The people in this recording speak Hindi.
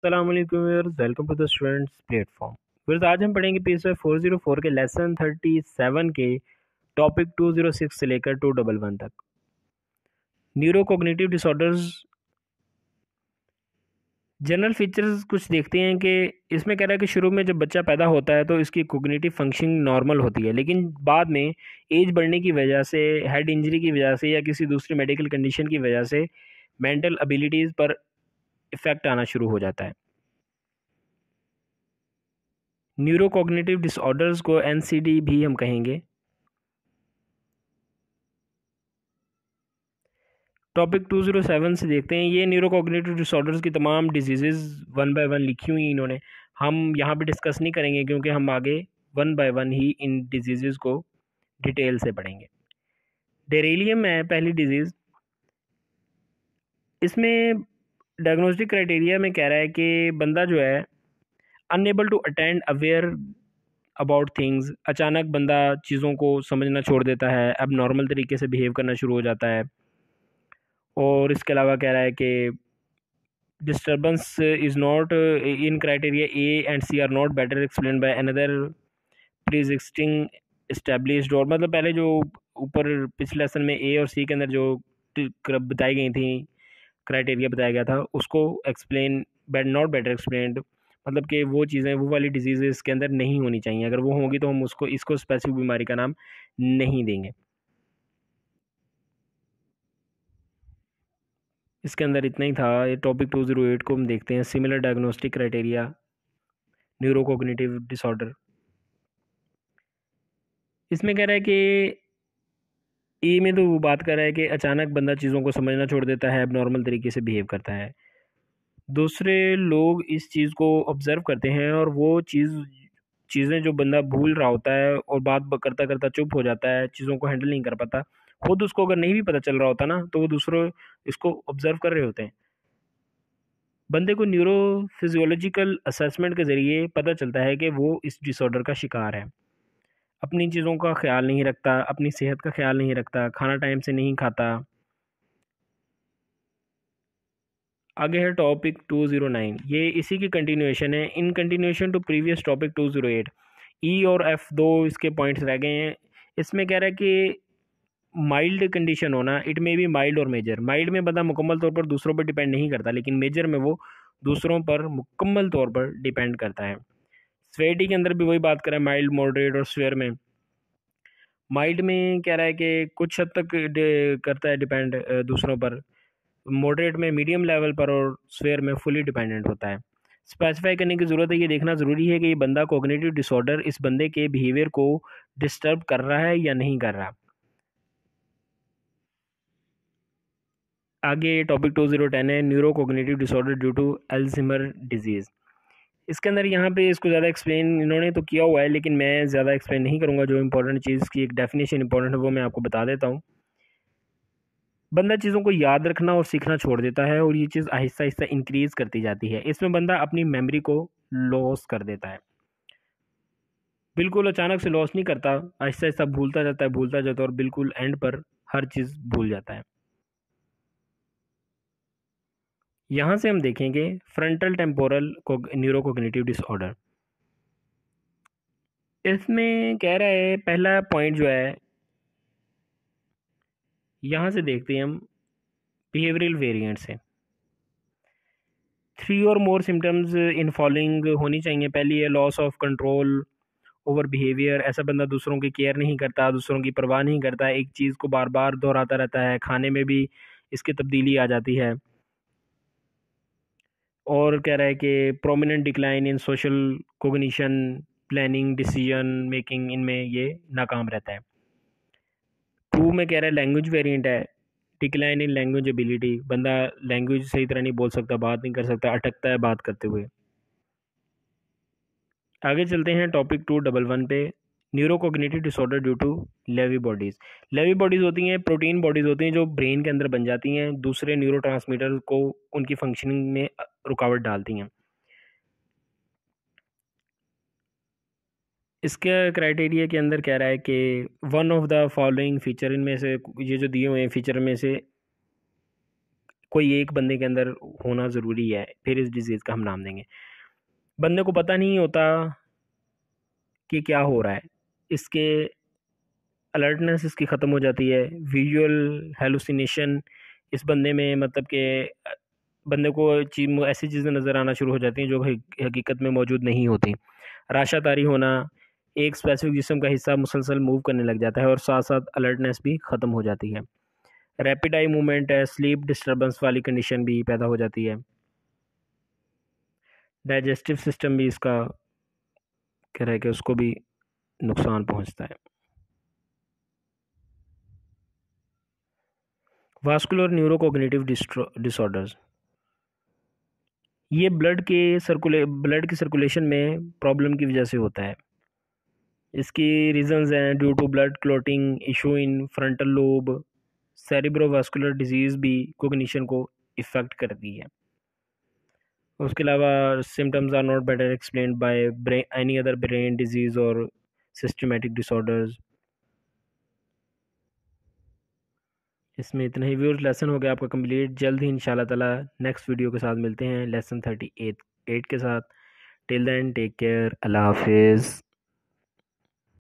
अस्सलाम वालेकुम viewers, welcome to the students platform. Viewers, आज हम पढ़ेंगे पीएसवाई 404 के लेसन 37 के टॉपिक 206 से लेकर 211 तक। Neuro cognitive disorders general features कुछ देखते हैं कि इसमें कह रहा है कि शुरू में जब बच्चा पैदा होता है तो इसकी कॉग्निटिव फंक्शनिंग नॉर्मल होती है, लेकिन बाद में एज बढ़ने की वजह से, हेड इंजरी की वजह से या किसी दूसरी मेडिकल कंडीशन की वजह से मेंटल एबिलिटीज़ पर इफ़ेक्ट आना शुरू हो जाता है। न्यूरोकॉग्निटिव डिसऑर्डर्स को एनसीडी भी हम कहेंगे। टॉपिक 207 से देखते हैं। ये न्यूरोकॉग्निटिव डिसऑर्डर्स की तमाम डिजीज़ वन बाय वन लिखी हुई इन्होंने। हम यहाँ पे डिस्कस नहीं करेंगे क्योंकि हम आगे one by one he in disease को डिटेल से पढ़ेंगे। डेरेलियम है पहली डिजीज़। इसमें डायग्नोस्टिक क्राइटेरिया में कह रहा है कि बंदा जो है unable to attend aware about things, अचानक बंदा चीज़ों को समझना छोड़ देता है, अब नॉर्मल तरीके से बिहेव करना शुरू हो जाता है। और इसके अलावा कह रहा है कि disturbance is not in criteria A and C are not better explain by another preexisting established. और मतलब पहले जो ऊपर पिछले लेसन में ए और सी के अंदर जो बताई गई थी, क्राइटेरिया बताया गया था, उसको एक्सप्लेन नॉट बेटर एक्सप्लेन्ड, मतलब कि वो चीज़ें, वो वाली डिजीज़ इसके अंदर नहीं होनी चाहिए। अगर वो होंगी तो हम उसको इसको स्पेसिफिक बीमारी का नाम नहीं देंगे। इसके अंदर इतना ही था। ये टॉपिक 208 को हम देखते हैं। Similar diagnostic criteria neurocognitive disorder. इसमें कह रहा है कि ई में तो वो बात कर रहा है कि अचानक बंदा चीज़ों को समझना छोड़ देता है, अब नॉर्मल तरीके से बिहेव करता है। दूसरे लोग इस चीज़ को ऑब्ज़र्व करते हैं और वो चीज़ें जो बंदा भूल रहा होता है और बात करता करता चुप हो जाता है, चीज़ों को हैंडल नहीं कर पाता, खुद उसको अगर नहीं भी पता चल रहा होता ना, तो वो दूसरों इसको ऑब्ज़र्व कर रहे होते हैं। बंदे को न्यूरो फिजियोलॉजिकल असेसमेंट के ज़रिए पता चलता है कि वो इस डिसऑर्डर का शिकार है। अपनी चीज़ों का ख्याल नहीं रखता, अपनी सेहत का ख्याल नहीं रखता, खाना टाइम से नहीं खाता। आगे है टॉपिक 209। ये इसी की कंटिन्यूएशन है, in continuation to previous topic 208। E और एफ दो इसके पॉइंट्स रह गए हैं। इसमें कह रहा है कि माइल्ड कंडीशन होना, इट मे बी माइल्ड और मेजर। माइल्ड में बंदा मुकम्मल तौर पर दूसरों पर डिपेंड नहीं करता, लेकिन मेजर में वो दूसरों पर मुकम्मल तौर पर डिपेंड करता है। स्वेटी के अंदर भी वही बात करें, माइल्ड, मॉडरेट और स्वेयर में। माइल्ड में कह रहा है कि कुछ हद तक करता है डिपेंड दूसरों पर, मॉडरेट में मीडियम लेवल पर, और स्वेयर में फुली डिपेंडेंट होता है। स्पेसिफाई करने की ज़रूरत है, ये देखना ज़रूरी है कि ये बंदा कोग्निटिव डिसऑर्डर इस बंदे के बिहेवियर को डिस्टर्ब कर रहा है या नहीं कर रहा। आगे टॉपिक 2010 है, neuro cognitive disorder due to Alzheimer disease. इसके अंदर यहाँ पे इसको ज़्यादा एक्सप्लेन इन्होंने तो किया हुआ है, लेकिन मैं ज़्यादा एक्सप्लेन नहीं करूँगा। जो इंपॉर्टेंट चीज़ की एक डेफिनेशन इंपॉर्टेंट है वो मैं आपको बता देता हूँ। बंदा चीज़ों को याद रखना और सीखना छोड़ देता है, और ये चीज़ आहिस्ता आहिस्ता इंक्रीज़ करती जाती है। इसमें बंदा अपनी मेमोरी को लॉस कर देता है। बिल्कुल अचानक से लॉस नहीं करता, आहिस्ता आहिस्ता भूलता जाता है और बिल्कुल एंड पर हर चीज़ भूल जाता है। यहाँ से हम देखेंगे फ्रंटल टेम्पोरल न्यूरोकोग्निटिव डिसऑर्डर। इसमें कह रहा है, पहला पॉइंट जो है, यहाँ से देखते हैं हम बिहेवियरल वेरिएंट से। 3 और मोर सिम्टम्स इन फॉलोइंग होनी चाहिए। पहली है loss of control over behaviour. ऐसा बंदा दूसरों की केयर नहीं करता, दूसरों की परवाह नहीं करता, एक चीज़ को बार बार दोहराता रहता है। खाने में भी इसकी तब्दीली आ जाती है। और कह रहा है कि prominent decline in social cognition, planning, decision making, इनमें ये नाकाम रहता है। 2 में कह रहा है लैंग्वेज वेरिएंट है, डिक्लाइन इन लैंग्वेज एबिलिटी। बंदा लैंग्वेज सही तरह नहीं बोल सकता, बात नहीं कर सकता, अटकता है बात करते हुए। आगे चलते हैं टॉपिक 211 पे, neurocognitive disorder due to Lewy bodies. Lewy bodies होती हैं, प्रोटीन बॉडीज़ होती हैं जो ब्रेन के अंदर बन जाती हैं, दूसरे न्यूरोट्रांसमीटर को उनकी फंक्शनिंग में रुकावट डालती हैं। इसके क्राइटेरिया के अंदर कह रहा है कि one of the following feature, इनमें से ये जो दिए हुए हैं फीचर में से कोई एक बंदे के अंदर होना ज़रूरी है, फिर इस डिजीज़ का हम नाम देंगे। बंदे को पता नहीं होता कि क्या हो रहा है, इसके अलर्टनेस इसकी ख़त्म हो जाती है, विजुअल हेलुसिनेशन इस बंदे में, मतलब कि बंदे को ऐसी चीज़ें नज़र आना शुरू हो जाती हैं जो हकीकत में मौजूद नहीं होती। राशा तारी होना, एक स्पेसिफिक जिस्म का हिस्सा मुसलसल मूव करने लग जाता है और साथ साथ अलर्टनेस भी ख़त्म हो जाती है। रैपिड आई मूवमेंट है, स्लीप डिस्टर्बेंस वाली कंडीशन भी पैदा हो जाती है। डाइजेस्टिव सिस्टम भी इसका कह रहा है कि उसको भी नुकसान पहुंचता है। वास्कुलर न्यूरोकोग्निटिव डिसऑर्डर्स, ये ब्लड की सर्कुलेशन में प्रॉब्लम की वजह से होता है। इसकी रीजंस हैं due to blood clotting, issue in frontal lobe, cerebrovascular disease भी कोग्निशन को इफ़ेक्ट करती है। उसके अलावा symptoms are not better explained by any other brain disease और सिस्टमेटिक डिसऑर्डर्स। इसमें इतना ही व्यूअर्स, लेसन हो गया आपका कंप्लीट। जल्द ही इंशाल्लाह ताला नेक्स्ट वीडियो के साथ मिलते हैं लेसन 38 के साथ। टिल देन टेक केयर, अल्लाह हाफिज़।